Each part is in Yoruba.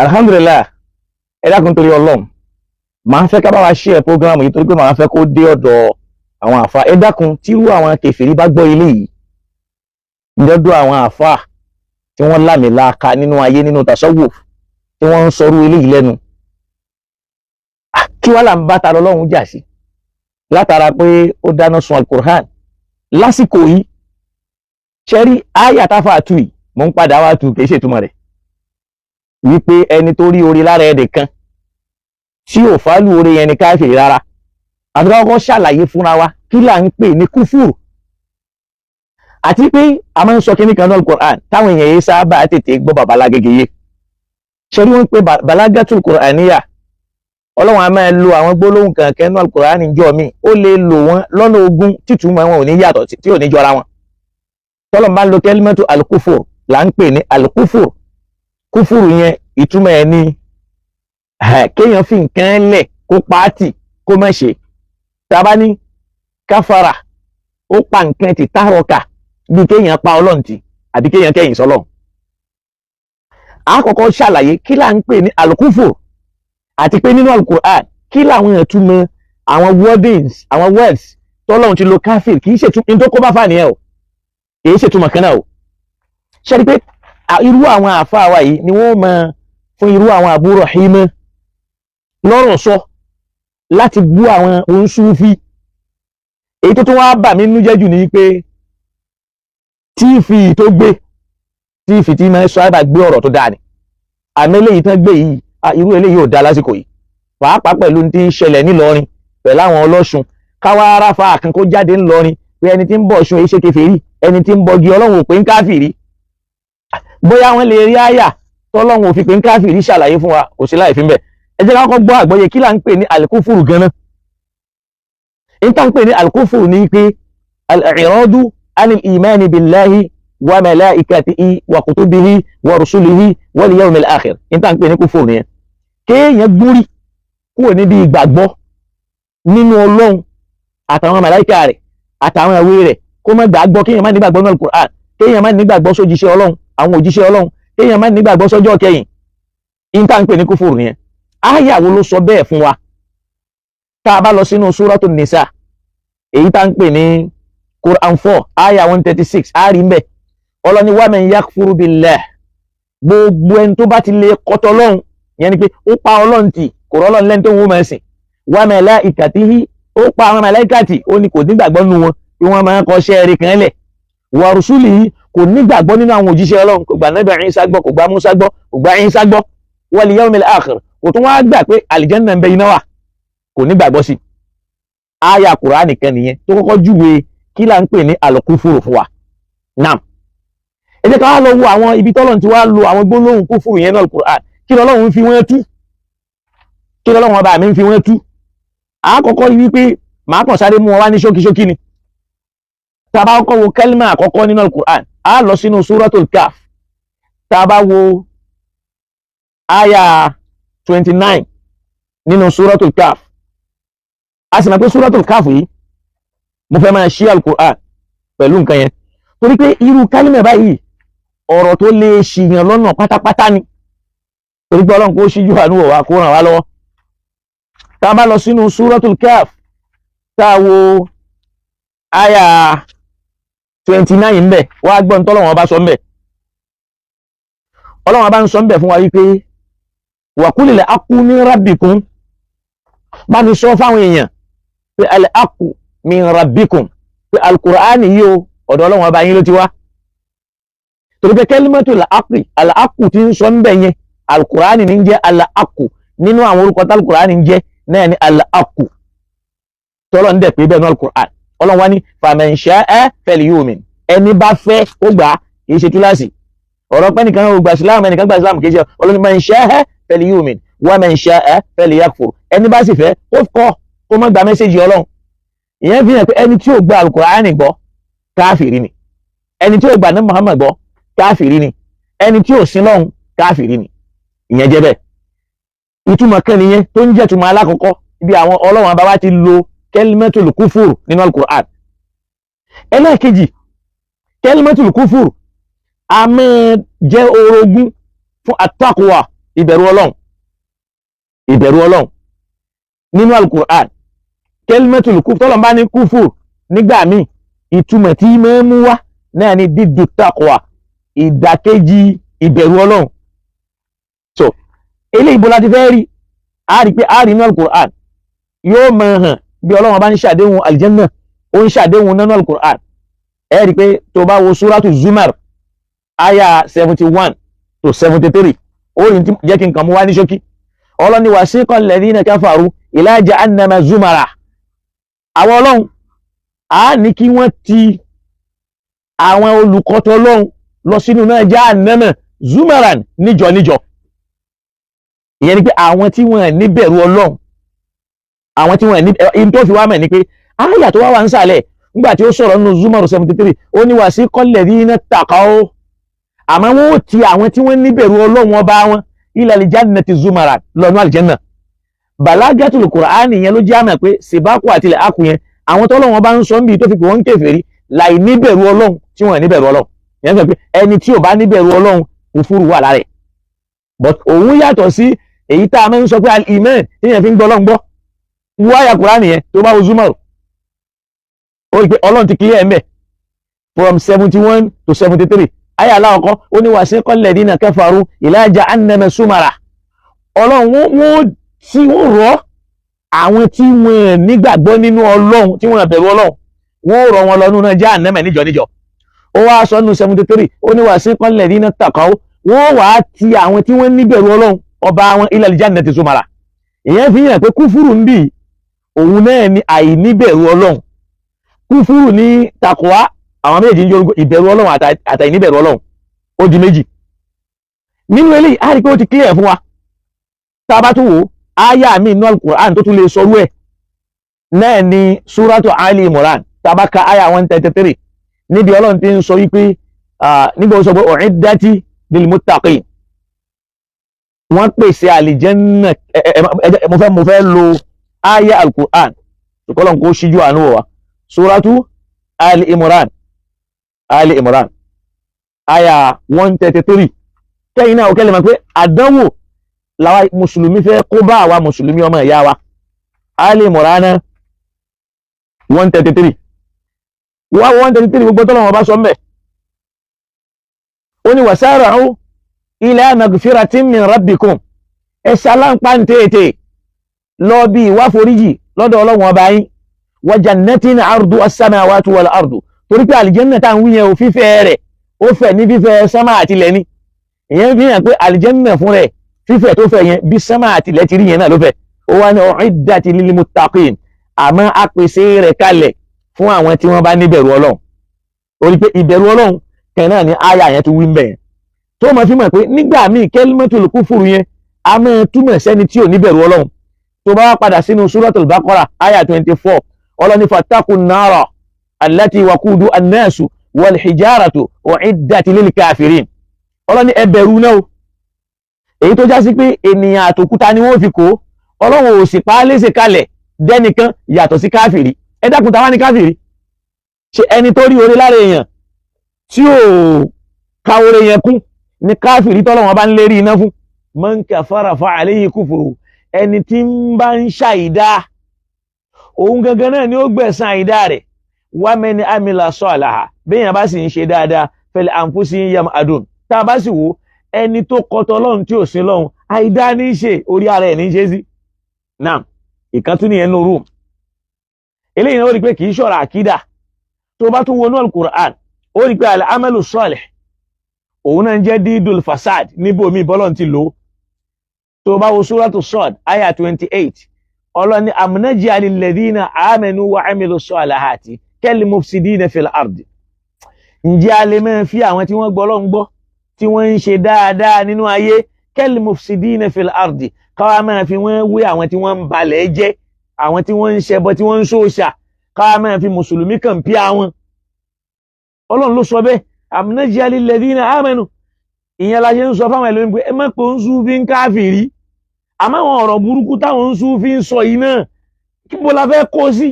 alhamdulillah ẹ dákun torí Ọlọ́run màá fẹ́ ká bá wa share program yìí torí pé màá fẹ́ kó dé ọ̀dọ̀ àwọn àfa. Ẹ dákun tírú àwọn kèfèrí bá gbọ́ ilé yìí lọ́dọ̀ àwọn àfa tí wọ́n lámìláaka nínú ayé nínú tasawuf tí wọ́n ń sọrú ilé yìí lẹ́nu, kí wá là ń bá ta lọ́lọ́run jà sí látara pé ó dáná sun alukur'an lásìkò yìí. ṣẹ́rí àyà táfà àtú yìí mò ń padà wá tu kì í ṣètumọ̀ rẹ̀ wípé ẹni tó rí orí lára ẹ̀dẹ̀ kan tí ò fálù orí yẹn ni káfíìrì rárá. àti kọ́kọ́ ṣàlàyé fúnra wa kí là ń pè ní kúfùrù, àti pé a máa ń sọ kíní kan náà alukur'an táwọn èèyàn yìí sábà tètè gbọ́ babalágége yé. ṣẹ́rí wọ́n ń pè balagatul qur'aniyya, Ọlọ́run a máa lo àwọn gbólóhùn kankan náà alukur'an níjọ́ mi, ó lè lò wọ́n lọ́nà ogún títúmọ̀ wọn ò ní yàtọ̀ tí ò ní jọra wọn. tọ́lọ̀ máa ń lo kalimatu alukufur là ń pè ní alukufur. kúfùrù yẹn ìtumọ̀ ẹ̀ ní kéèyàn fi nǹkan lẹ̀ kó pàátì kó má ṣe. tàbá ní káfàrà ó pa nǹkan ti tárọ̀kà bí kéèyàn pa Ọlọ́run tì àbí kéèyàn kẹ́yìn sọ́lọ́run. àkọ́kọ́ ṣàlàyé kí là ń pè ní alukufur àti pé nínú alukur'an kí làwọn ìtumọ̀ àwọn wordings àwọn words tọ́lọ́run ti lo káfíìr kì í ṣètúmọ̀ tó kó bá fà nìyẹn o, kì í ṣètúmọ̀ kan náà o. ṣe rí pé irú àwọn àfáà wa yìí ni wọ́n máa fún irú àwọn Abu Rahima lọ́rọ̀ sọ láti bú àwọn oníṣúfí. èyí tó tún wá bà mí nínú jẹ́ jù ní pé tíìfì tó gbé tíìfì tí máa ń sọ àbá gbé ọ̀rọ̀ tó dáa ni, àmì eléyìí tán gbé yìí irú eléyìí ò dá lásìkò yìí, pàápàá pẹ̀lú tí ń ṣẹlẹ̀ nílọrin pẹ̀lú àwọn ọlọ́ṣun. káwá aráfa kan kó jáde ńlọrin pé ẹni tí ń bọ̀ Ọ̀ṣun èyí ṣe kèfèrí, ẹni tí ń bọgi Ọlọ́run ò pé ń káfìrí. bóyá wọ́n lè rí àyà tọ́lọ́run ò fi pé ń káfìrí ṣàlàyé fún wa, kò sí láì fi ń bẹ̀. ẹ jẹ́ ká kọ́kọ́ gbọ́ àgbọ́yé kí là ń pè ní alikúfùrù gan-an. èyí tá ń pè ní alikúfùrù ní pé al-i'radu anil imani billahi wa malaikatihi wa kutubihi wa rusulihi wal yawmil akhir. èyí tá ń pè ní kúfùrù nìyẹn. kéèyàn gúrí kúrò níbi ìgbàgbọ́ nínú Ọlọ́run àtàwọn màláíkà rẹ̀ àtàwọn ìwé rẹ̀, kó má gbàgbọ́, kéèyàn má nígbàgbọ́ nínú Al-Qur'an, kéèyàn má nígbàgbọ́ sójíṣẹ́ Ọlọ́run àwọn òjíṣẹ́ Ọlọ́run, kéèyàn má nígbàgbọ́ sọ́jọ́ kẹyìn. in tá ń pè ní kúfùrù nìyẹn. áyà wo ló sọ bẹ́ẹ̀ fún wa? tá a bá lọ sínú Suratul Nisa èyí tá ń pè ní Quran 4 áyà 136 á rí mbẹ̀. Ọlọ́ni wa man yakfuru billah, gbogbo ẹni tó bá ti lè kọ́tọ̀ Ọlọ́run, yẹn ni pé ó pa Ọlọ́run tì, kò rọ́lọ́run lẹ́ni tó ń wó máa sìn. wa malaikatihi, ó pa àwọn màláíkàtì, ó ní kò nígbàgbọ́ nínú wọn bí wọ́n máa ń kọ́ ṣẹ́ẹ̀rì kan lẹ̀. wa rusulihi, kò nígbàgbọ́ nínú àwọn òjíṣẹ́ Ọlọ́run, kò gbà Nábì Ìsá gbọ́, kò gbà Mùsá gbọ́, kò gbà Ìsá gbọ́. wal yawmil akhir, kò tún wá gbà pé àlìjánnà ń bẹ iná wà, kò nígbàgbọ́ sí. áyà Kùránì kan nìyẹn tó kọ́kọ́ júwe kí là ń pè ní al-kufuru fún wa. Naam, ẹ jẹ́ ká wá lọ wo àwọn ibi tọ́lọ́run ti wá lo àwọn gbólóhùn kúfùrù yẹn náà Al-Qur'an. kí lọ́lọ́run fi wọ́n tú, kí lọ́lọ́run ọba mi ń fi wọ́n tú. àkọ́kọ́ wípé màá kàn sáré mú wọn wá ní ṣókíṣókí ni. tá a bá kọ́kọ́ wo kẹ́límà àkọ́kọ́ nínú Al-Qur'an, a lọ sínú Suratul Kahf. tá a bá wo àyà 29 nínú Suratul Kahf, a sì mọ̀ pé Suratul Kahf yìí mo fẹ́ máa ṣí Al-Qur'an pẹ̀lú nǹkan yẹn torí pé irú kẹ́límà báyìí ọ̀rọ̀ tó lè ṣìyàn lọ́nà pátápátá ni, torí pé Ọlọ́run kó ṣíjú àánú wọ̀ wá kó ràn wá lọ́wọ́. tá a bá lọ sínú Suratul Kahf, tá a wo àyà 29 ńbẹ̀, wá gbọ́n tọ́lọ́run ọba sọ ńbẹ̀. Ọlọ́run ọba ń sọ ńbẹ̀ fún wa wípé wa qulil haqqu min rabbikum, bá ní sọ fáwọn èèyàn pé al-haqqu min rabbikum, pé Al-Qur'ani yìí o ọ̀dọ̀ Ọlọ́run ọba yín ló ti wá. torí pé kẹ́límọ́tò al-haqqu tí ń sọ ńbẹ̀ yẹn Al-Qur'ani ní jẹ́ al-haqqu, nínú àwọn orúkọ tí Al-Qur'ani ń jẹ́ náà ní al-haqqu tọ́lọ́ ń dẹ̀ pé bẹ́ẹ̀ ní Al-Qur'an. Ọlọ́run wá ní faman sha'a falyu'min, ẹni bá fẹ́ ó gbà, kì í ṣe túláàsì. ọ̀rọ̀ pẹ́ nìkan ó gba Islam, ẹnìkan gba Islam kì í ṣe. Ọlọ́run man sha'a falyu'min wa man sha'a falyakfur, ẹni bá sì fẹ́ ó kọ́ kó má gba mẹ́sẹ̀jì Ọlọ́run. ìyẹn fi hàn pé ẹni tí ò gba Al-Qur'ani gbọ́ káfìrí ni, ẹni tí ò gba ní Muhammad gbọ́ káfìrí ni, ẹni tí ò sin Ọlọ́run káfìrí ni. ìyẹn jẹ́ bẹ́ẹ̀. ìtumọ̀ kan nìyẹn tó ń jẹ́ ìtumọ̀ alákọ̀ọ́kọ́ bí àwọn Ọlọ́run bá wá ti lo kẹ́límẹ́tùl kúfùrù nínú Al-Qur'an. ẹlẹ́ẹ̀kejì, kẹ́límẹ́tùl kúfùrù a máa jẹ́ orogún fún at-taqwa ìbẹ̀rù Ọlọ́run ìbẹ̀rù Ọlọ́run nínú alukur'an kẹlímẹ́tùlù kúfù tọ́lọ̀ bá ní kúfù nígbà míì ìtumọ̀ tí máa ń mú wá náà ni dídú taqwa ìdàkejì ìbẹ̀rù Ọlọ́run. so eléyìí bó láti fẹ́ rí a rí pé a rí nínú alukur'an yóò máa hàn bí Ọlọ́run bá ń ṣàdéhùn aljanna ó ń ṣàdéhùn nínú alukur'an ẹ rí pé tó bá wo suratu Zumar aya 71 to 73 ó rí jẹ́ kí n kàn mú wá ní ṣókí. Ọlọ́run ní wasiqa alladhina kafaru ila jahannama zumara. àwọn Ọlọ́run a ní kí wọ́n ti àwọn olùkọ́tọ̀ Ọlọ́run lọ sínú náà jahannama zumaran níjọ níjọ. ìyẹn ni pé àwọn tí wọ́n ní bẹ̀rù Ọlọ́run àwọn tí wọ́n ní in tó fi wá mẹ́ ni pé àyà tó wá ń sàlẹ̀ nígbà tí ó sọ̀rọ̀ nínú Zumar 73 ó ní wasiqa alladhina taqaw àmọ́ wọ́n ó ti àwọn tí wọ́n ní bẹ̀rù Ọlọ́run ọba wọn ila aljannati zumara lọ́nà aljanna. balagatul Qur'ani yẹn ló jẹ́ àmà pé sibaku àti ilẹ̀ akù yẹn àwọn tọ́lọ́run bá ń sọ níbi tó fi pé wọ́n ń kèfèrí láì ní bẹ̀rù Ọlọ́run tí wọ́n ní bẹ̀rù Ọlọ́run yẹn sọ pé ẹni tí ò bá ní bẹ̀rù Ọlọ́run kúfúrù wà lára ẹ̀. but òun yàtọ̀ sí èyí tá a máa ń sọ pé al-iman tí yẹn fi ń gbọ́ Ọlọ́run gbọ́ wọ́n àyà Qur'ani yẹn tó bá wo Zumar ó rí pé Ọlọ́run ti clear ẹ̀ from 71 to 73 aya aláwọ̀kọ́ ó ní wasiqa alladhina kafaru ila jahannama sumara. Ọlọ́run wọ́n tí wọ́n rọ àwọn tí wọ́n nígbàgbọ́ nínú Ọlọ́run tí wọ́n bẹ̀rù Ọlọ́run wọ́n rọ wọn lọ́nú náà jahannama níjọ níjọ. ó wá sọ nínú 73 ó ní wasiqa alladhina taqaw wọ́n wá ti àwọn tí wọ́n níbẹ̀rù Ọlọ́run ọba wọn ila aljannati sumara. ìyẹn fi hàn pé kúfúrù ń bì òun náà ni àìníbẹ̀rù Ọlọ́run. kúfúrù ní taqwa àwọn méjì ń yorùbá ìbẹ̀rù Ọlọ́run àtàìníbẹ̀rù Ọlọ́run ó di méjì. nínú eléyìí a rí pé ó ti clear fún wa tá a bá tún wò áyà mi inú al-Qur'an tó tún lè sọrú ẹ̀ náà ni suratu Ali Imran tá a bá ka áyà 133 níbi Ọlọ́run ti ń sọ wípé níbi ó sọ pé u'iddati lil muttaqin wọ́n pèsè àlìjẹ́nnà mo fẹ́ lo áyà al-Qur'an ṣùkọ́lọ́n kó ṣíjú àánú wa suratu Ali Imran aya 133 kẹ́yìn náà ọ̀kẹ́lẹ̀ mọ̀ pé àdánwò làwa mùsùlùmí fẹ́ kó bá àwa mùsùlùmí ọmọ ìyá wa. Ali Imran 133 wá 133 gbogbo tọ́lọ́wọ́n bá sọ mẹ́ ó ní wasara'u ila magfiratin min rabbikum ẹ̀sàlámpá ń tètè lọ bí ìwá foríjì lọ́dọ̀ Ọlọ́run ọba yín wa jannatin ardu as-samawati wal ardu torí pé àlìjẹ́nnà tá ń wí yẹn ò fífẹ́ rẹ̀ ó fẹ̀ ní fífẹ̀ sánmà àti ilẹ̀ ni. ìyẹn fi hàn pé àlìjẹ́nnà fún rẹ̀ fífẹ̀ tó fẹ̀ yẹn bí sánmà àti ilẹ̀ ti rí yẹn náà ló fẹ̀. ó wá ní u'iddati lil muttaqin àmọ́ a pèsè rẹ̀ kalẹ̀ fún àwọn tí wọ́n bá níbẹ̀rù Ọlọ́run. ó rí pé ìbẹ̀rù Ọlọ́run kẹ́ náà ní àyà yẹn tó wí ń bẹ̀ yẹn tó mọ̀ fi mọ̀ pé nígbà míì kalimatul kufru yẹn a máa túmọ̀ sẹ́ni tí ò níbẹ̀rù Ọlọ́run. tó bá padà sínú suratul Baqara àyà 24 Ọlọ́run ní fattaqun nara allati waqudu an-nasu wal hijaratu u'iddat lil kafirin. Ọlọ́run ní ẹ bẹ̀rù náà o èyí tó já sí pé ènìyàn àtòkúta ni wọ́n fi kó Ọlọ́run ò sì pa á léṣe kalẹ̀ dẹ́nìkan yàtọ̀ sí káfìrí. ẹ dákun táwa ní káfìrí ṣe ẹni tó rí oore lára èèyàn tí ò ka oore yẹn kún ní káfìrí tọ́lọ́run bá ń lérí iná fún. man kafara fa alayhi kufru ẹni tí ń bá ń ṣàìdá òun gangan náà ni ó gbẹ̀san àìdá rẹ̀. wa man amila salaha béèyàn bá sì ń ṣe dáadáa fal anfusihim yam'adun tá a bá sì wò ẹni tó kọtọ Ọlọ́run tí ò sin Ọlọ́run àìdá ní í ṣe orí ara ẹ̀ ní í ṣe sí. náà ìkàntún nìyẹn nù rúùmù eléyìí náà ó rí pé kì í ṣọ̀rọ̀ àkídà tó bá tún wọnú al-Qur'an ó rí pé al-amalu salih òun náà ń jẹ́ dídùl fasad níbòmí bọ́lọ́n ti lò tó bá wo suratu Sad aya 28 Ọlọ́run ní am naj'alil ladhina amanu wa 'amilu salihati kal mufsidina fil ardi. ǹjẹ́ a lè máa fi àwọn tí wọ́n gbọ́ Ọlọ́run gbọ́ tí wọ́n ń ṣe dáadáa nínú ayé kal mufsidina fil ardi káwá máa fi wọ́n wé àwọn tí wọ́n ń balẹ̀ jẹ́ àwọn tí wọ́n ń ṣẹbọ tí wọ́n ń ṣòṣà káwá máa fi mùsùlùmí kàn pí àwọn. Ọlọ́run ló sọ bẹ́ẹ̀ am naj'alil ladhina amanu ìyẹn la ṣe ń sọ fáwọn ẹlòmíín pé ẹ má pé ń Súfí ń káfìrí àmọ́ àwọn ọ̀rọ̀ burúkú táwọn ń Súfí ń sọ yìí náà kí bó la fẹ́ kó sí.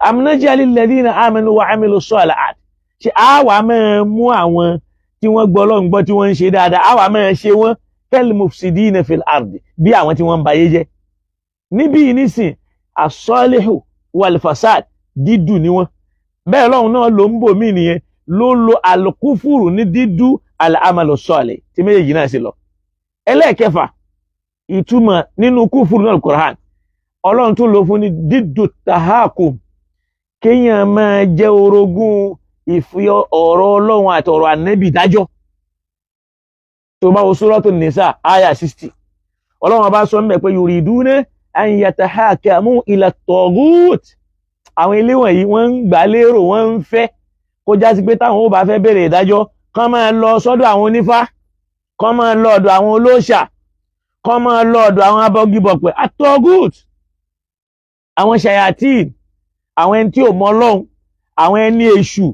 am naj'alil ladhina amanu wa 'amilu salihati ṣe àwa máa mú àwọn tí wọ́n gbọ́ Ọlọ́run gbọ́ tí wọ́n ń ṣe dáadáa àwa máa ṣe wọ́n kal mufsidina fil ardi bí àwọn tí wọ́n ń bayé jẹ́ níbí nísìn as-salihu wal fasad dídù ni wọ́n bẹ́ẹ̀ Ọlọ́run náà ló ń bò mí nìyẹn ló lo al-kufuru ní dídù al-amalu salih tí méjèèjì náà sì lọ ẹlẹ́ẹ̀kẹfà ìtumọ̀ nínú kúfùrù náà Qur'an Ọlọ́run tún lò fún ní dídù tahakum kéèyàn máa jẹ́ orogún ìfi ọ̀rọ̀ Ọlọ́run àti ọ̀rọ̀ ànábì dájọ́ tó bá wo Suratu Nisa aya 60 Ọlọ́run bá sọ mẹ́ pé yuriduna an yatahakamu ila at-taghut àwọn ilé wọ̀nyí wọ́n ń gbà lérò wọ́n ń fẹ́ kó já sí pé táwọn ó bá fẹ́ bẹ̀rẹ̀ ìdájọ́ kán máa lọ sọ́dọ̀ àwọn onífá kán máa lọ ọ̀dọ̀ àwọn olóòṣà kán máa lọ ọ̀dọ̀ àwọn abọ́gibọ̀pẹ̀ at-taghut àwọn shayatin àwọn ẹni tí ò mọ Ọlọ́run àwọn ẹni èṣù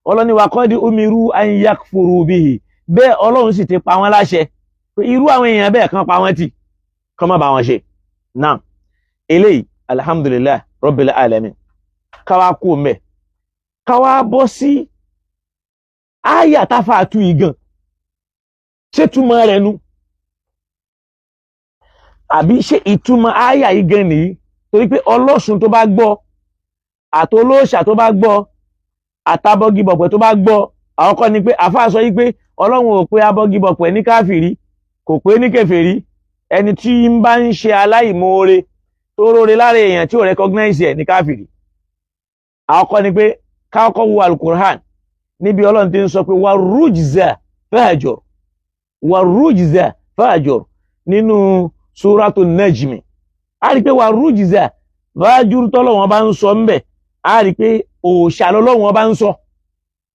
Ọlọ́run ní wa qad umiru an yakfuru bihi bẹ́ẹ̀ Ọlọ́run sì ti pa wọ́n láṣẹ pé irú àwọn èèyàn bẹ́ẹ̀ kan pa wọ́n tì kán má bá wọn ṣe náà eléyìí alhamdulillah rabbil alamin káwá kú mẹ́ káwá bọ́ sí áyà táfà tú igan ṣé túmọ̀ rẹ̀ nu àbí ṣé ìtumọ̀ áyà igan nìyí torí pé ọlọ́ṣun tó bá gbọ́ àtolóòṣà tó bá gbọ́ àtàbọ̀gibọ̀pẹ̀ tó bá gbọ́ àwọn kọ́ ni pé àfáà sọ yí pé Ọlọ́run ò pé abọ́gibọ̀pẹ̀ ní káfìrí kò pé ní kèfèrí ẹni tí ń bá ń ṣe aláìmoore tó róore lára èèyàn tí ò recognize ẹ̀ ní káfìrí àwọn kọ́ ni pé káàkọ́ wo alukur'an níbi Ọlọ́run ti ń sọ pé warujza fahjur nínú suratu najmi a rí pé warujza fahjur tọ́lọ́wọ́n bá ń sọ ń bẹ̀ a rí pé òòṣà lọ́lọ́wọ́n bá ń sọ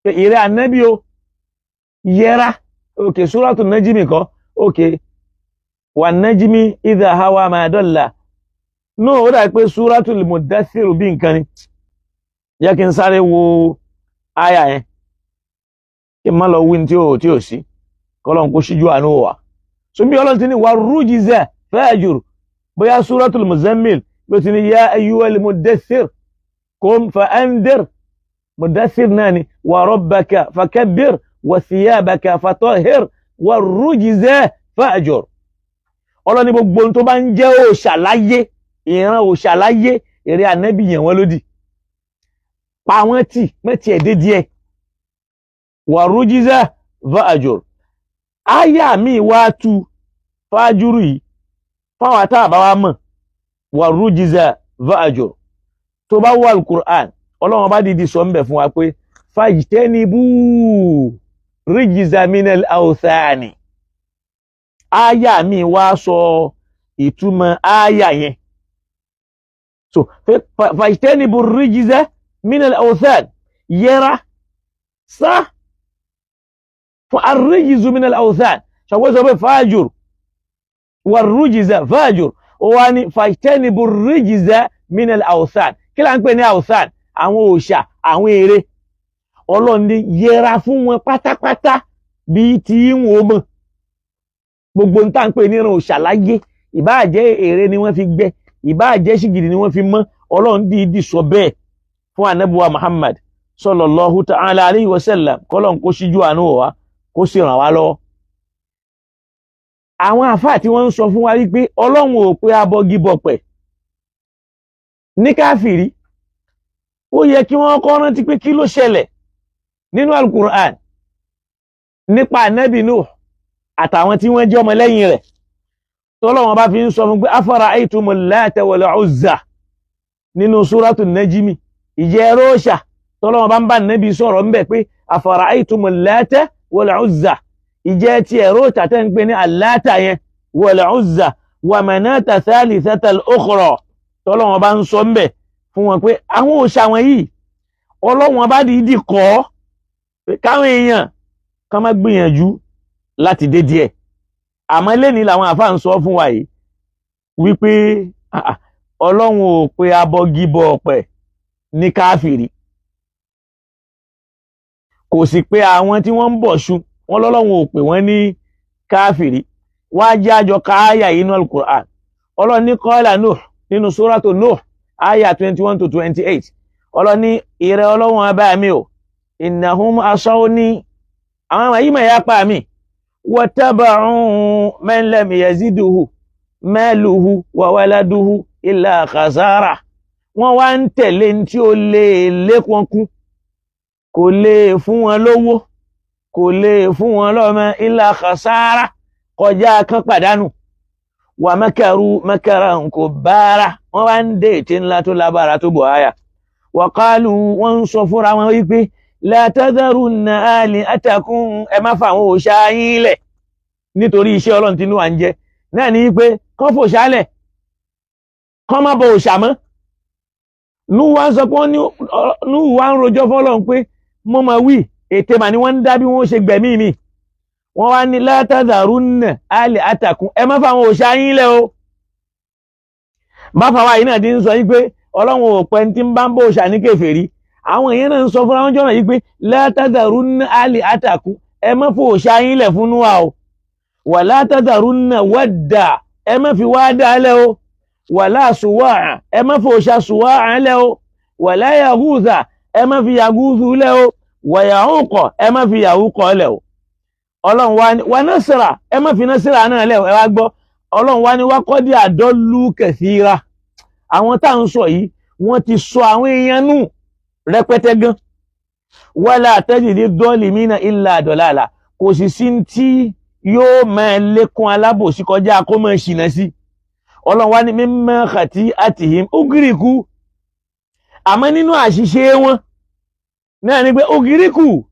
pé ìrẹ́ ànábì o yẹra òkè suratu najmi kọ́ òkè wan najmi idha hawa ma dalla no ó dà pé suratul mudaththir bí nǹkan ni yẹ kí n sáré wo àyà yẹn kí n má lọ wí tí ò sí kọ́lọ́n kó ṣíjú àánú wà so bí Ọlọ́run ti ní warujza fahjur bóyá suratul muzammil ló ti ní ya ayyuhal mudaththir qum fa andir mudaththir náà ni wa rabbaka fakabbir wa thiyabaka fatahhir warujza fahjur Ọlọ́run ní gbogbo tó bá ń jẹ́ òòṣà láyé ìran òòṣà láyé èrè ànábì yẹn wọ́n lódì pa wọ́n tì mẹ́tì ẹ̀dẹ́ díẹ̀ warujza fahjur áyà mi wá tú fájúrù yìí fáwọn àtàbà wa mọ̀ warujza fahjur tó bá wà al-Qur'an Ọlọ́run bá dìdí sọ ń bẹ̀ fún wa pé fajtanibu rijza minal awthani áyà mi wá sọ ìtumọ̀ áyà yẹn so fajtanibu rijza minal awthani yẹra sá fún ar-rijzu minal awthani ṣàwọ́ sọ pé fahjur warujza fahjur ó wá ní fajtanibu rijza minal awthani kí là ń pè ní awthan àwọn òòṣà àwọn ère Ọlọ́run ní yẹra fún wọn pátápátá bí tí wọn mọ̀ gbogbo ń tà ń pè ní ìran òòṣà láyé ìbáà jẹ́ ère ni wọ́n fi gbẹ́ ìbáà jẹ́ ṣìgìdì ni wọ́n fi mọ́ Ọlọ́run dìídì sọ bẹ́ẹ̀ fún ànábùwà Muhammad sallallahu ta'ala alayhi wa sallam kọ́lọ́n kó ṣíjú àánú wa kó sì ràn wá lọ́wọ́ àwọn àfáà tí wọ́n ń sọ fún wa wípé Ọlọ́run ò pé abọ́gibọ̀pẹ̀ ní káfìrí ó yẹ kí wọ́n kọ́ rántí pé kí ló ṣẹlẹ̀ nínú al-Qur'an nípa ànábì Nuh àtàwọn tí wọ́n jẹ́ ọmọ lẹ́yìn rẹ̀ tọ́lọ́wọ́n bá fi ń sọ fún pé afara'aytumul Lata wal Uzza nínú suratu Najmi ìjẹ́ róṣà tọ́lọ́wọ́n bá ń bá ànábì sọ̀rọ̀ ń bẹ̀ pé afara'aytumul Lata wal Uzza ìjẹ́ ti róṣà tẹ́ ń pè ní al-Lata yẹn wal Uzza wa Manata thalithatal ukhra tọ́lọ́wọ́n bá ń sọ ń bẹ̀ fún wọn pé àwọn òòṣà wọn yìí Ọlọ́wọ́n bá dìídì kọ́ pé káwọn èèyàn kan má gbìyànjú láti dé díẹ̀ àmọ́ lẹ́ni làwọn àfáà ń sọ fún wa yìí wípé Ọlọ́run ò pé abọ́gibọ̀ ọ̀pẹ̀ ní káfìrí kò sì pé àwọn tí wọ́n ń bọ̀ ṣu wọn lọ́lọ́run ò pé wọ́n ní káfìrí wá jẹ́ àjọ káyà inú al-Qur'an Ọlọ́run ní qala Nuh nínú suratu Nuh aya 21 to 28 Ọlọ́run ní ìrẹ Ọlọ́run abá mi o innahum asawni àwọn yìí mà yapa mi wattaba'u man lam yaziduhu maluhu wa waladuhu illa khasara wọ́n wá ń tẹ̀lé tí ó lè lékún kún kò lè fún wọn lówó kò lè fún wọn lọ́mọ illa khasara kọjá kan pàdánù wa makaru makaran kubbara wọ́n wá ń dé ètè ńlá tó lábára tó bọ̀ áyà wa qalu wọ́n ń sọ fúnra wọn wípé la tadharunna alihatakum ẹ má fàwọn òòṣà yín lẹ̀ nítorí iṣẹ́ Ọlọ́run tí Nóà ń jẹ́ náà ní wípé kán fòòṣà lẹ̀ kán má bọ òòṣà mọ́ Nóà sọ pé Nóà ń rojọ́ fọ́lọ́run pé mo mọ̀ wí ètè mà ni wọ́n ń dá bí wọ́n ṣe gbẹ̀mí mi wọ́n wá ní la tadharunna alihatakum ẹ má fàwọn òòṣà yín lẹ̀ o bá fàwọn yìí náà ti ń sọ yí pé Ọlọ́run ò pẹ́ tí ń bá ń bọ òòṣà ní kèfèrí àwọn èèyàn náà ń sọ fúnra wọn jọ́nà yìí pé la tadharunna alihatakum ẹ má fòòṣà yín lẹ̀ fún Nóà o wala tadharunna wadda ẹ má fi Wádà lẹ̀ o wala Suwa'a ẹ má fòòṣà Suwa'a lẹ̀ o wala Yaghutha ẹ má fi Yaghuthu lẹ̀ o wa Ya'uqa ẹ má fi Ya'uqa lẹ̀ o Ọlọ́run wá ní wa Nasra ẹ má fi Nasra náà lẹ̀ o ẹ wá gbọ́ Ọlọ́run wá ní wa qad adallu kathira àwọn tá ń sọ yìí wọ́n ti sọ àwọn èèyàn nù rẹpẹtẹ gan wala tajidi dhalimina illa dalala kò sì sí tí yóò máa lékún alábòsí kọjá kó máa ṣìnà sí Ọlọ́run wá ní mimma khati'atihim ugriku àmọ́ nínú àṣìṣe wọn náà ni pé ugriku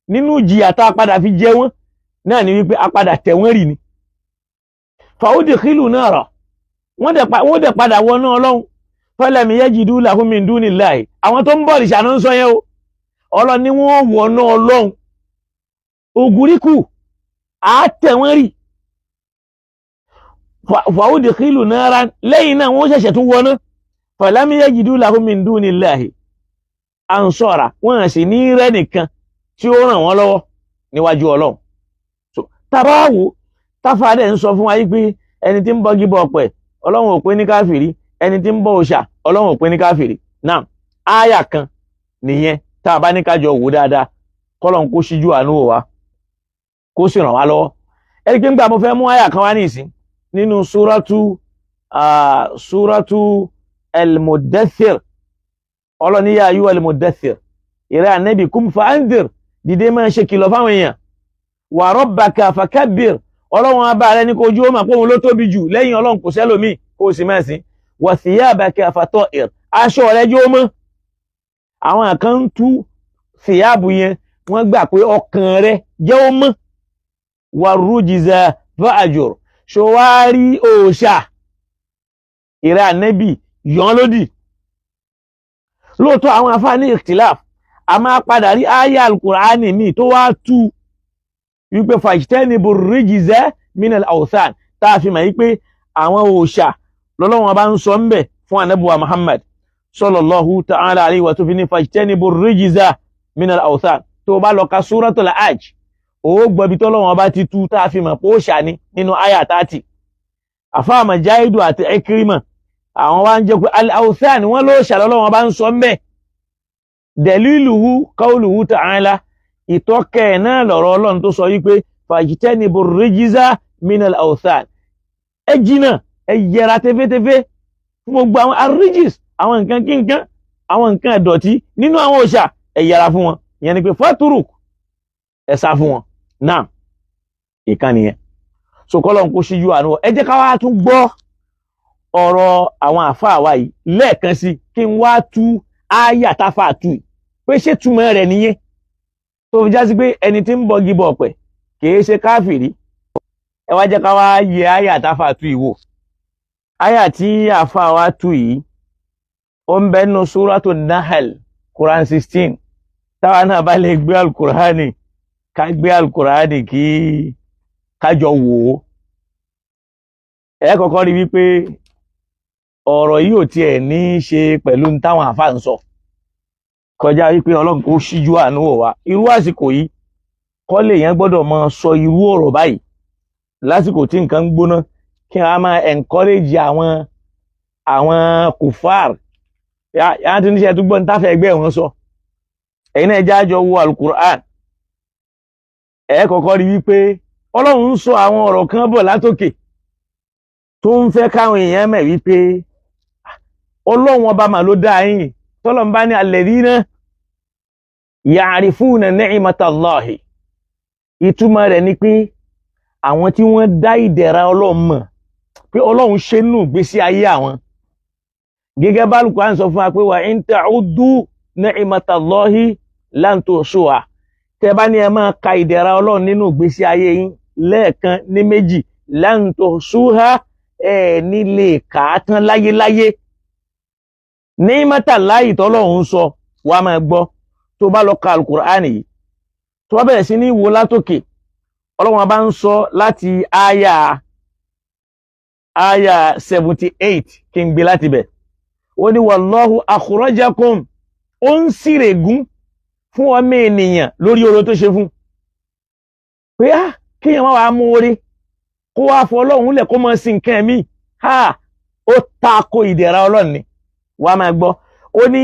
nínú jìyà tá a padà fi jẹ wọn náà ni wípé a padà tẹ̀ wọ́n rì ni fa udkhilu nara wọ́n dẹ̀ padà wọnú Ọlọ́run falam yajidu lahum min dunillahi àwọn tó ń bọ̀ ìṣà náà ń sọ yẹn o Ọlọ́run ni wọ́n wọnú Ọlọ́run ugriku a tẹ̀ wọ́n rì fa udkhilu naran lẹ́yìn náà wọ́n ṣẹ̀ṣẹ̀ tún wọná falam yajidu lahum min dunillahi ansara wọ́n sì ní rẹ́ nìkan tí ó ràn wọ́n lọ́wọ́ níwájú Ọlọ́run so tabawo tafade ń sọ fún wa yìí pé ẹni tí ń bọ gíbọ ọ̀pẹ Ọlọ́run ò pè ní káfìrí ẹni tí ń bọ òòṣà Ọlọ́run ò pè ní káfìrí náà áyà kan nìyẹn tá a bá ní kájọ wò dáadáa kọ́lọ́run kó ṣíjú àánú wò wá kó sì ràn wá lọ́wọ́ ẹni pé ńgbà mo fẹ́ mú áyà kan wá nísìn nínú súrátù al-Muddathir Ọlọ́run ya ayyuha al-Muddathir ìrẹ́ ànẹ́bì kum fa'andhir dìde máa ṣe kìlọ̀ fáwọn èèyàn wa rabbaka fakabbir Ọlọ́run abá rẹ ní kó ojú ó mà pé òun ló tóbi jù lẹ́yìn Ọlọ́run kò sẹ́lòmíì kó sì máa sìn wa thiyabaka fatahhir aṣọ rẹ jó mọ́ àwọn kan ń tú fìyàbù yẹn wọ́n gbà pé ọkàn rẹ jẹ́ ó mọ́ wa rujiza fa'ajur ṣòwárí òòṣà ìrẹ́ ànẹ́bì yọ́n lódì lóòótọ́ àwọn afá ní ikhtilaf a máa padà rí áyà al-Qur'ani mi tó wá tú wípé fajtanibu rijza minal awthan tá a fi mọ̀ wípé àwọn òòṣà lọ́lọ́wọ́n bá ń sọ ń bẹ̀ fún ànábùwà Muhammad sallallahu ta'ala alayhi wa sallam ní fajtanibu rijza minal awthan tó bá lọ ka suratul Hajj ó gbọ́bi tọ́lọ́wọ́n bá ti tú tá a fi mọ̀ pé òòṣà ni nínú áyà 30 àfáà Mujahidu àti Ikrima àwọn wá ń jẹ́ pé al-awthan wọ́n lóòṣà lọ́lọ́wọ́n bá ń sọ ń bẹ̀ daliluhu qawluhu ta'ala ìtọ́kẹ̀ náà lọ̀rọ̀ Ọlọ́run tó sọ wípé fajtanibu rijza minal awthan ẹ jìnà ẹ yẹra tẹ́fẹ́tẹ́fẹ́ fún gbogbo àwọn arrijis àwọn nǹkan kí nǹkan àwọn nǹkan ẹ̀dọ̀tí nínú àwọn òòṣà ẹ yẹra fún wọn ìyẹn ni pé faturuk ẹ sá fún wọn náà ìkànnì yẹn so kọ́lọ́n kó ṣíjú àánú ẹ jẹ́ ká wá tún gbọ́ ọ̀rọ̀ àwọn àfáà wa yìí lẹ́ẹ̀kan sí kí n wá tú áyà táfà tú pé ṣé túmọ̀ rẹ̀ nìyẹn tó fi já sí pé ẹni tí ń bọ gíbọ ọ̀pẹ kìí ṣe káfìrí ẹ wá jẹ́ ká wá yẹ àyà táfà tú ìwò àyà tí àfà wa tú yìí ó ń bẹ nínú súrátù Nahl Quran 16 táwa náà bá lè gbé alukurani ká gbé alukurani kí kájọ wò ó ẹ kọ́kọ́ rí wípé ọ̀rọ̀ yìí ò tiẹ̀ ní í ṣe pẹ̀lú táwọn àfà ń sọ kọjá wípé Ọlọ́run kó ṣíjú àánú wò wá irú àsìkò yìí kọ́lé yẹn gbọ́dọ̀ máa sọ irú ọ̀rọ̀ báyìí lásìkò tí nǹkan ń gbóná kí wọ́n á máa encourage àwọn kùfàr yàrá tí níṣẹ́ tó gbọ́ ní táfẹ́ ẹgbẹ́ wọn sọ ẹ̀yin náà jájọ wo alukur'an ẹ kọ́kọ́ rí wípé Ọlọ́run ń sọ àwọn ọ̀rọ̀ kan bọ̀ látòkè tó ń fẹ́ káwọn èèyàn mọ̀ wípé Ọlọ́run ọba mà ló dá yín tọ́lọ́run bá ní alladhina ya'rifuna ni'matallahi ìtumọ̀ rẹ̀ ni pé àwọn tí wọ́n dá ìdẹ̀ra Ọlọ́run mọ̀ pé Ọlọ́run ṣe nù gbésí ayé àwọn gẹ́gẹ́ bá Al-Qur'an sọ fún wa pé wa in ta'uddu ni'matallahi lan tuhsuha tẹ́ bá ní ẹ máa ka ìdẹ̀ra Ọlọ́run nínú gbésí ayé yín lẹ́ẹ̀kan ní méjì lan tuhsuha ní lè kà á tán láyéláyé ni'matallahi tọ́lọ́run sọ wàá máa gbọ́ tó bá lọ ka Al-Qur'an yìí tó bá bẹ̀rẹ̀ sí ní wo látòkè Ọlọ́run bá ń sọ láti àyà 78 kí n gbé láti bẹ̀ ó ní wallahu akhrajakum ó ń sírègún fún ọmọ ènìyàn lórí oore tó ṣe fún pé kíyàn má wàá mú oore kó wá fọ Ọlọ́run lẹ̀ kó mọ́ sí nǹkan ẹ̀mí ó tako ìdẹ̀ra Ọlọ́run ni wàá máa gbọ́ ó ní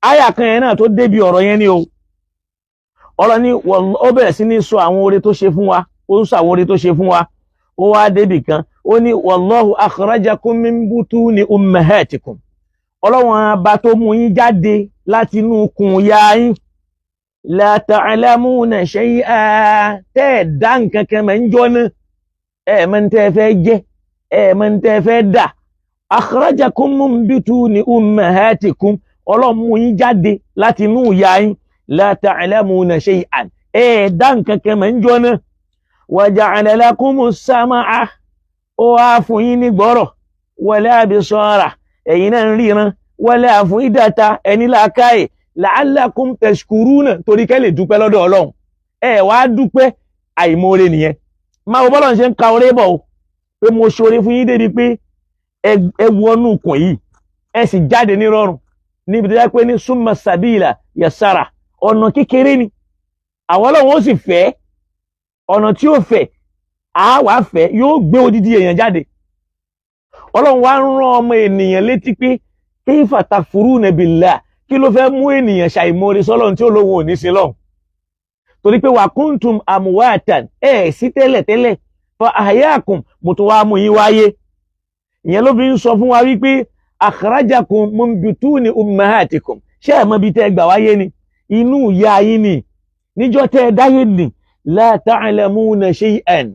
àyà kan yẹn náà tó débi ọ̀rọ̀ yẹn ni o Ọlọ́run ní ó bẹ̀rẹ̀ sí ní sọ àwọn oore tó ṣe fún wa ó ń sọ àwọn oore tó ṣe fún wa ó wá débì kan ó ní wallahu akhrajakum min butuni ummahatikum Ọlọ́run abá tó mú yín jáde láti inú ikùn ìyá yín la ta'lamuna shay'a dá nǹkan kan mọ̀ ń jọ́nà mọ̀ ń tẹ́ fẹ́ jẹ́ mọ̀ ń tẹ́ fẹ́ dà akhrajakum min butuni ummahatikum Ọlọ́run mú yín jáde láti inú ìyá yín la ta'lamuna shay'an dá nǹkan kan mọ̀ ń jọ́nà wa ja'ala lakumus sam'a ó wá fún yín ní gbọ́rọ̀ wala absara ẹ̀yin náà ń ríran wala af'idata ẹni làákàyè la'allakum tashkuruna torí kẹ́ lè dúpẹ́ lọ́dọ̀ Ọlọ́run wá dúpẹ́ àìmoore nìyẹn máa wo bọ́lọ́run ṣe ń ka oore bọ̀ o pé mo ṣoore fún yín débi pé ẹ wọnú kùn yìí ẹ sì jáde ní rọrùn níbi tó yẹ pé ní summa sabila yasara ọ̀nà kékeré ni àwọn Ọlọ́run ó sì fẹ́ ọ̀nà tí ó fẹ́ àwa fẹ́ yóò gbé odidi èèyàn jáde Ọlọ́run wá ń rán ọmọ ènìyàn létí pé kayfa takfuruna billah kí ló fẹ́ mú ènìyàn ṣàìmoore sọ́lọ́run tí ó lóhun ò ní sí lọ́hùn torí pé wa kuntum amwatan sí tẹ́lẹ̀tẹ́lẹ̀ fa ahyaakum mo tún wá mú yín wáyé ìyẹn ló fi ń sọ fún wa wípé akhrajakum min butuni ummahatikum ṣé ẹ̀ mọ̀ bí tẹ́ gbà wáyé ni inú ìyá yín ni níjọ́ tẹ́ dáyé nì la ta'lamuna shay'an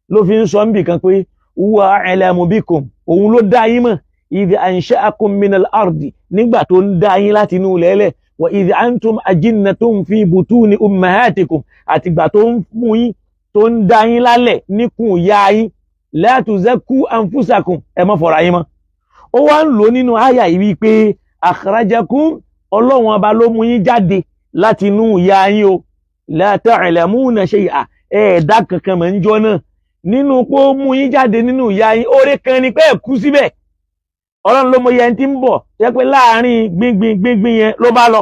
ló fi ń sọ níbì kan pé huwa a'lamu bikum òun ló dá yín mọ̀ idh ansha'akum minal ardi nígbà tó ń dá yín láti inú lẹ́lẹ̀ wa idh antum ajinnatun fi butuni ummahatikum àtìgbà tó ń mú yín tó ń dá yín lálẹ̀ níkùn ìyá yín la tuzakku anfusakum ẹ má fọ̀rọ̀ yín mọ́ ó wá ń lò nínú àyà yìí wípé akhrajakum Ọlọ́run ọba ló mú yín jáde láti inú ìyá yín o la ta'lamuna shay'a dá kankan mọ̀ ń jọ náà nínú pé ó mú yín jáde nínú ìyá yín oore kan ni pé ẹ kú síbẹ̀ Ọlọ́run ló mọ yẹn tí ń bọ̀ jẹ́ pé láàrin gbíngbín yẹn ló bá lọ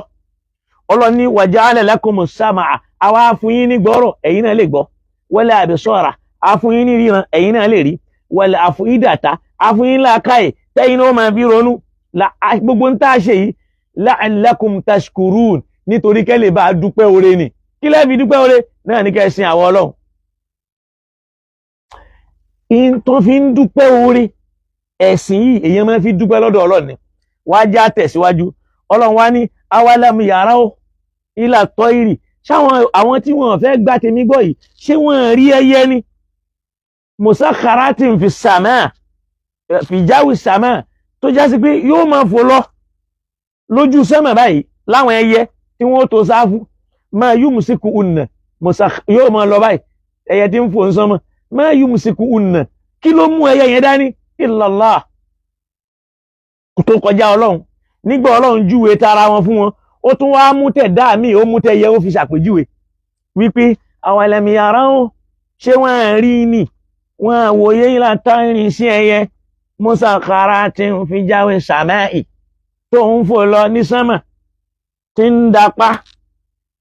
Ọlọ́run ní wa ja'ala lakumus sam'a àwa fún yín ní gbọ́rọ̀ ẹ̀yin náà lè gbọ́ wala absara a fún yín ní ríran ẹ̀yin náà lè rí wala af'idata a fún yín làákàyè tẹ́yin náà máa fi ronú gbogbo ń tá a ṣe yìí la'allakum tashkurun nítorí kẹ́ lè bá a dúpẹ́ oore ni kí lẹ́ fi dúpẹ́ oore náà ní kẹ́ sin àwọn Ọlọ́run tó fi ń dúpẹ́ oore ẹ̀sìn yìí èyàn máa fi dúpẹ́ lọ́dọ̀ Ọlọ́run ni wá já tẹ̀síwájú Ọlọ́run wá ní awalam yarau ila tọ́ìrì ṣáwọn àwọn tí wọ́n fẹ́ gbá tèmi gbọ́ yìí ṣé wọ́n rí ẹyẹ ni musakharatin fi sàmà fi jáwì sàmà tó já sí pé yóò máa fò lọ lójú sẹ́mà báyìí láwọn ẹyẹ tí wọ́n tó sáfù máa yumsiku unna yóò máa lọ báyìí ẹyẹ tí ń fò ń sánmọ̀ máa yumsiku unna kí ló mú ẹyẹ yẹn dání illallah tó kọjá Ọlọ́run nígbà Ọlọ́run júwe tara wọn fún wọn ó tún wá mú tẹ̀dá mi ó mú tẹ̀yẹ ó fi ṣàpèjúwe wípé awalam yarau ṣé wọ́n rí ni wọ́n wòye ìlà tọ́rin sí ẹyẹ musakharatin fi jáwé sàmáì tó ń fò lọ ní sánmà tí ń dapá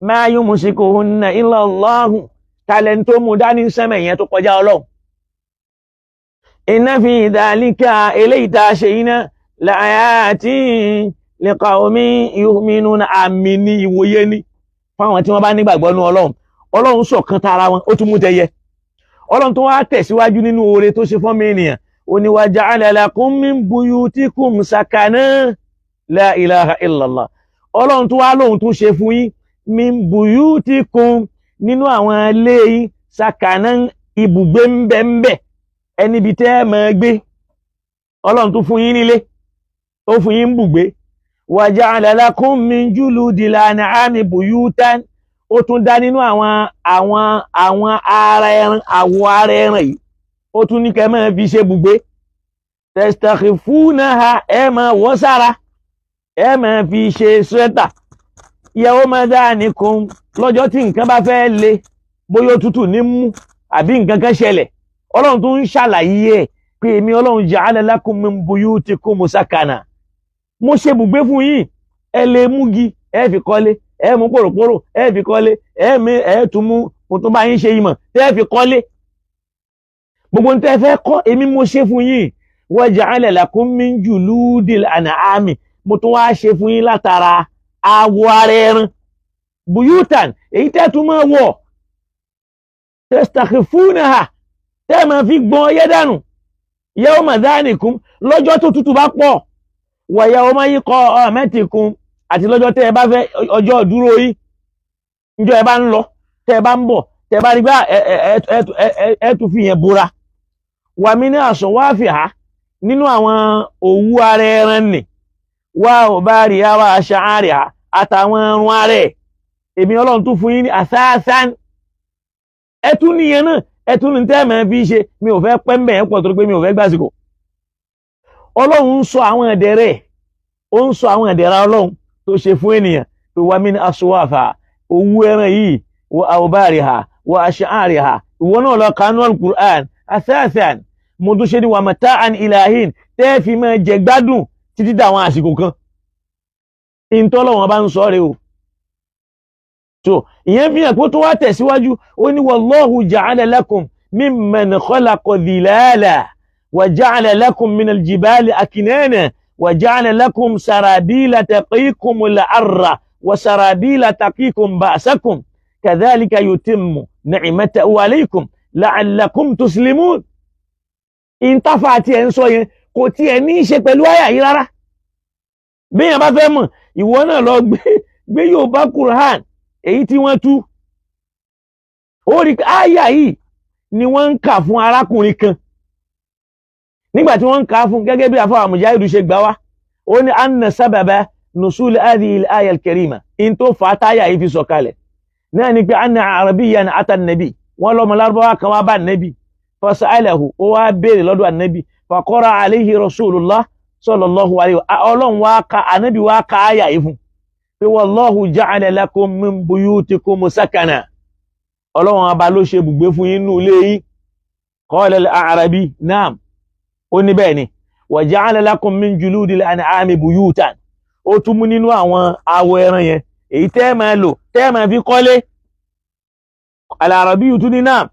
ma yumsikuhunna illa Allahu talent tó mú dání sánmà yẹn tó kọjá Ọlọ́run inna fi dhalika eléyìí tá a ṣe iná la'ayatin liqawmin yu'minuna àmì ní ìwòye ní fáwọn tí wọ́n bá nígbàgbọ́ nú Ọlọ́run ọlọ́run ṣọ̀kan tara wọn ó tún mú tẹyẹ ọlọ́run tó wá tẹ̀síwájú nínú oore tó ṣe fọ́mọ ènìyàn ó ní wa ja'ala lakum min buyutikum sakana la ilaha illallah ọlọ́run tó wá lóhun tó ṣe fún yín min buyutikum nínú àwọn ilé yín sakana ibùgbé ńbẹ ẹni bí tẹ́ máa gbé ọlọ́run tó fún yín nílé ó fún yín bùgbé wa ja'ala lakum min juludil an'ami buyutan ó tún dá nínú àwọn ara ẹran àwọ̀ ara ẹran yìí ó tún ní kẹ́ máa fi ṣe bùgbé tastakhifunaha ẹ máa wọ̀ sára ẹ máa fi ṣe swẹ́tà yawma dhanikum lọ́jọ́ tí nǹkan bá fẹ́ le bóyá òtútù ní mú àbí nǹkan kan ṣẹlẹ̀ ọlọ́run tó ń ṣàlàyé ẹ̀ pé èmi ọlọ́run ja'ala lakum min buyutikum sakana mo ṣe bùgbé fún yín ẹ lè múgi ẹ fi kọ́lé ẹ mú pòròpórò ẹ fi kọ́lé ẹ tún mú mo tún bá yín ṣe ìmọ̀ tẹ́ fi kọ́lé gbogbo ní tẹ́ fẹ́ kọ́ èmi mo ṣe fún yín wa ja'ala lakum min juludil an'ami mo tún wá ṣe fún yín látara awọ ara ẹran buyutan èyí tẹ́ tún máa wọ̀ tastakhifunaha tẹ́ máa fi gbọ́n ọyẹ́ dànù yawma dhanikum lọ́jọ́ tó tútù bá pọ̀ wa yawma iqamatikum àti lọ́jọ́ tẹ́ ẹ bá fẹ́ ọjọ́ dúró yìí níjọ́ ẹ bá ń lọ tẹ́ ẹ bá ń bọ̀ tẹ́ ẹ bá rí gbá ẹ tún fi yẹn búra wà mí ní aswafiha nínú àwọn òwú ara ẹran nì wà ò bá rí àwa ash'ariha àtàwọn ẹrun ara ẹ̀ èmi ọlọ́run tún fún yín ní asasan ẹ tún níyẹn náà ẹ tún ní tẹ́ ẹ fi ṣe mi ò fẹ́ pẹ́ ń bẹ̀ ẹ́ pọ̀ torí pé mi ò fẹ́ gbàsìkò ọlọ́run ń sọ àwọn ẹ̀dẹ̀rẹ̀ ó ń sọ àwọn ẹ̀dẹ̀ra ọlọ́run tó ṣe fún ènìyàn tó wà mí ní aswafa owó ẹran yìí wa awbariha wa ash'ariha ìwọ náà lọ kanú al-Qur'an asasan mo tún ṣe ní wa mata'an ilahin tẹ́ fi máa jẹ gbádùn títí dáwọn àsìkò kan ìntọ́lọ́wọ́n bá ń sọ rẹ̀ o so ìyẹn fi hàn pé tó wá tẹ̀síwájú ó ní wallahu ja'ala lakum mimman khalaqa dhilala wa ja'ala lakum minal jibali aknana وجعل لكم سرابيل تقيكم الحر وسرابيل تقيكم بأسكم كذلك يتم نعمته عليكم لعلكم تسلمون intafati en sọ yẹn kò tiẹ̀ ní ṣe pẹ̀lú àyà yìí rárá bí yẹn bá fẹ́ mọ̀ ìwọ náà lọ gbé Yorùbá Quran èyí tí wọ́n tú ó rí àyà yìí ni wọ́n ń kà fún arákùnrin kan nígbà tí wọ́n ń kà fún gẹ́gẹ́ bí àfáà Mujahidu ṣe gbà wá ó ní anna sábàbà nusul hadhihi al-aya al-karima in tó fà táyà yìí fi sọ̀kalẹ̀ náà ni pé anna arabiyyan ata an-nabi wọ́n lọ́mọ lárúbáwá kan wá bá an-nabi fasa'alahu ó wá béèrè lọ́dọ̀ an-nabi faqara alayhi rasulullah sallallahu alayhi ọlọ́run wá ka an-nabi wá ka àyà yìí fún pé wallahu ja'ala lakum min buyutikum sakana ọlọ́run ọba ló ṣe bùgbé fún yín nínú ilé yín qala al-a'rabi naam ó ní bẹ́ẹ̀ ni wa ja'ala lakum min juludil an'ami buyutan ó tún mú nínú àwọn awọ ẹran yẹn èyí tẹ́ máa lò tẹ́ máa fi kọ́lé al-Arabi tún ní náà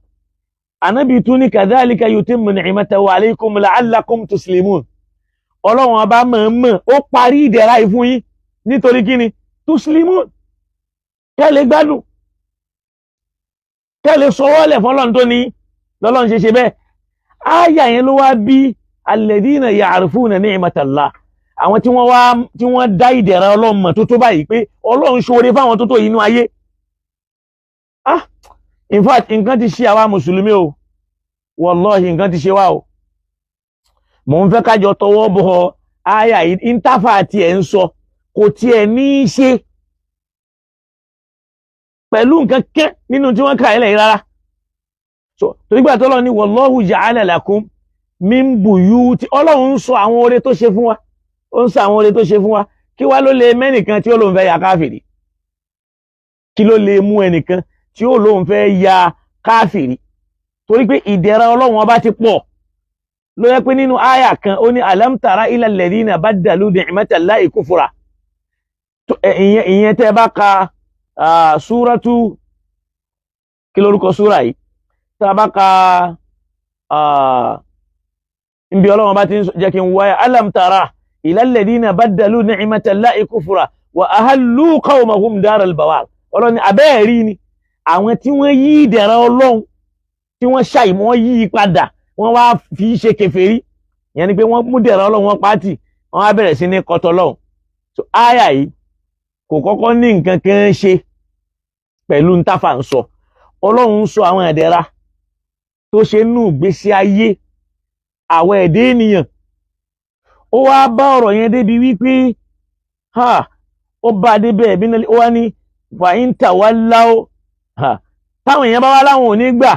Ànábì tún ní kadhalika yutimmu ni'matahu alaykum la'allakum tuslimun ọlọ́run ọba mọ̀ọ́mọ̀ ó parí ìdẹ̀ra yìí fún yín nítorí kíni tuslimun kẹ́lẹ̀ gbádùn kẹ́lẹ̀ sọwọ́lẹ̀ fọ́lọ́n tó ní lọ́lọ́n ṣe bẹ́ẹ̀ áyà yẹn ló wá bí alladhina ya'rifuna ni'matallah àwọn tí wọ́n dá ìdẹ̀ra ọlọ́run mọ̀ tó tó báyìí pé ọlọ́run ṣoore fáwọn tó tó yìí inú ayé in fact nǹkan ti ṣe àwa mùsùlùmí o wallahi nǹkan ti ṣe wá o mò ń fẹ́ kájọ tọwọ́ bọ áyà yìí ìntàfà àti ẹ̀ ń sọ kò tiẹ̀ ní í ṣe pẹ̀lú nǹkan kẹ́ nínú tí wọ́n kà ilẹ̀ yìí rárá so torí gbà tọ́lọ́ ní wallahu ja'ala lakum min buyuti ọlọ́run ń sọ àwọn oore tó ṣe fún wa ó ń sọ àwọn oore tó ṣe fún wa kí wá ló lè mẹ́nìkan tí ó lóun fẹ́ ya káfìrí kí ló lè mú ẹnìkan tí ó lóun fẹ́ ya káfìrí torí pé ìdẹ̀ra ọlọ́run ọba ti pọ̀ ló yẹ pé nínú àyà kan ó ní alam tara ila alladhina baddalu ni'matallahi kufra ìyẹn tẹ́ bá ka súratu kí lórúkọ súra yìí tá bá ka ibi ọlọ́run bá ti jẹ́ kí n wáyà alam tara ila alladhina baddalu ni'matallahi kufra wa ahallu qawmahum daral bawar ọlọ́run abẹ́ẹ̀rí ni àwọn tí wọ́n yí ìdẹ̀ra Ọlọ́run tí wọ́n ṣàìmọ̀ yí padà wọ́n wá fi ṣe kèfèrí ìyẹn ni pé wọ́n mú ìdẹ̀ra Ọlọ́run wọn pátì wọ́n wá bẹ̀rẹ̀ sí ní kọtọ Ọlọ́run. So áyà yìí kò kọ́kọ́ ní nǹkan kan ṣe pẹ̀lú ntáfà ń sọ. Ọlọ́run ń sọ àwọn ìdẹ̀ra tó ṣe nù gbésí ayé àwọn ẹ̀dẹ́ ènìyàn. Ó wá bá ọ̀rọ̀ yẹn débi wípé ó bá débẹ̀ bí ó wá ní fàyíntà wá láó táwọn èèyàn bá wá láwọn ò ní gbà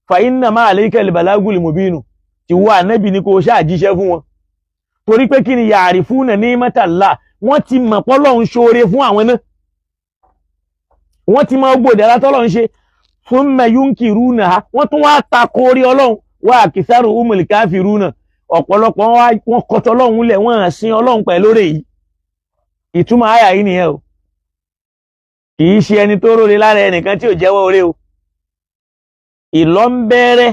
fàyínà máa alayka al-balagul mubin tí wà nẹ́bì ní kò ṣáàjíṣẹ́ fún wọn. Torí pé kí ni ya'rifuna ni'matallah wọ́n ti mọ̀ pọ́lọ́run ṣoore fún àwọn náà, wọ́n ti mọ̀ gbòdè látọ́lọ́run ṣe thumma yunkirunaha wọ́n tún wá takórí Ọlọ́run wa aktharuhumul kafiruna ọ̀pọ̀lọpọ̀ wọn kọtọ Ọlọ́run lẹ̀ wọ́n sin Ọlọ́run pẹ̀lú rẹ̀ yìí. Ìtumọ̀ àyà yìí nìyẹn o, kì í ṣe ẹni tó róre lára ẹnìkan tí ò jẹ́wọ́ oore o. Ìlọ́mbẹ́rẹ́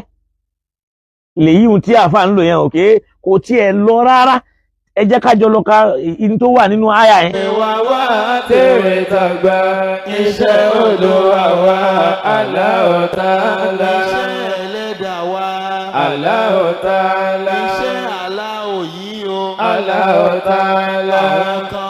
lèyí ohun tí àfà ń lò yẹn òkè kò tí ẹ lọ rárá. Ẹ jẹ́ ká jọ lọ ka in tó wà nínú àyà yẹn. Ìwà wá tèrè tàgbà iṣẹ́ Olúwa wa Allahu Ta'ala. Iṣẹ́ Ẹlẹ́dàá wa Allahu Ta'ala. Iṣẹ́ Allahu yìí o. Allahu Ta'ala. Àwọn kan